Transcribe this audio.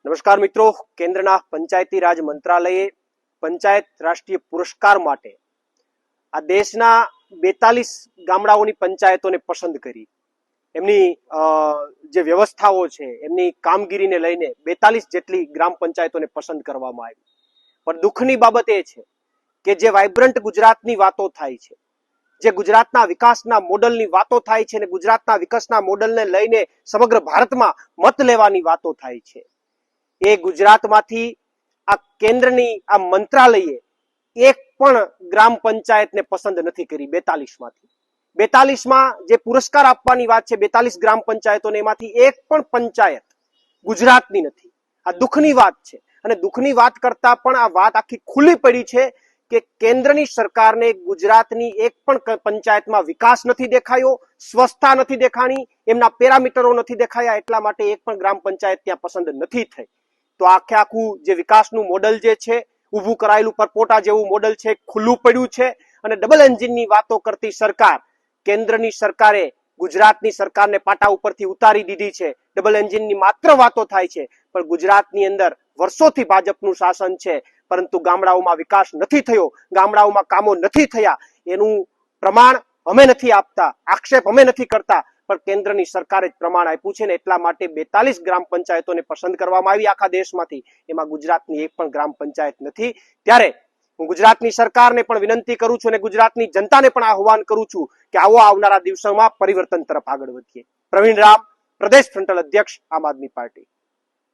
નમસ્કાર મિત્રો, કેન્દ્રના પંચાયતી રાજ મંત્રાલયે પંચાયત રાષ્ટ્રીય પુરસ્કાર માટે આ દેશના 42 ગામડાઓની પંચાયતોને પસંદ કરી. એમની જે વ્યવસ્થાઓ છે, એમની કામગીરીને લઈને 42 જેટલી ગ્રામ પંચાયતોને પસંદ કરવામાં આવી. પણ દુઃખની બાબત એ છે કે જે વાઇબ્રન્ટ ગુજરાતની વાતો થાય છે, જે ગુજરાતના વિકાસના મોડલની વાતો થાય છે, અને ગુજરાતના વિકાસના મોડલને લઈને સમગ્ર ભારતમાં મત લેવાની વાતો થાય છે, એ ગુજરાતમાંથી આ કેન્દ્રની આ મંત્રાલયે એક પણ ગ્રામ પંચાયતને પસંદ નથી કરી. 42 માંથી 42 માં જે પુરસ્કાર આપવાની વાત છે 42 ગ્રામ પંચાયતોને, એમાંથી એક પણ પંચાયત ગુજરાતની નથી. આ દુઃખની વાત છે. અને દુઃખની વાત કરતા પણ આ વાત આખી ખુલ્લી પડી છે કે કેન્દ્રની સરકારને ગુજરાતની એક પણ પંચાયતમાં વિકાસ નથી દેખાયો, સ્વચ્છતા નથી દેખાણી, એમના પેરામીટરો નથી દેખાયા, એટલા માટે એક પણ ગ્રામ પંચાયત ત્યાં પસંદ નથી થઈ. તો આખે આખું જે વિકાસનું મોડલ જે છે, ઊભું કરાયેલું પરપોટા જેવું મોડલ છે, ખુલ્લું પડ્યું છે. અને ડબલ એન્જિનની વાતો કરતી સરકાર, કેન્દ્રની સરકારે ગુજરાતની સરકારને પાટા ઉપરથી ઉતારી દીધી છે. ડબલ એન્જિનની માત્ર વાતો થાય છે, પણ ગુજરાતની અંદર વર્ષોથી ભાજપનું શાસન છે, પરંતુ ગામડાઓમાં વિકાસ નથી થયો, ગામડાઓમાં કામો નથી થયા. એનું પ્રમાણ અમે નથી આપતા, આક્ષેપ અમે નથી કરતા, પણ કેન્દ્રની સરકારે જ પ્રમાણ આપ્યું છે. ને એટલા માટે 42 ગ્રામ પંચાયતોને પસંદ કરવામાં આવી આખા દેશમાંથી, એમાં ગુજરાતની એક પણ ગ્રામ પંચાયત નથી. ત્યારે હું ગુજરાતની સરકારને પણ વિનંતી કરું છું અને ગુજરાતની જનતાને પણ આહવાન કરું છું કે આવો આવનારા દિવસોમાં પરિવર્તન તરફ આગળ વધીએ. પ્રવીણ રામ, પ્રદેશ ફ્રન્ટલ અધ્યક્ષ, આમ આદમી પાર્ટી.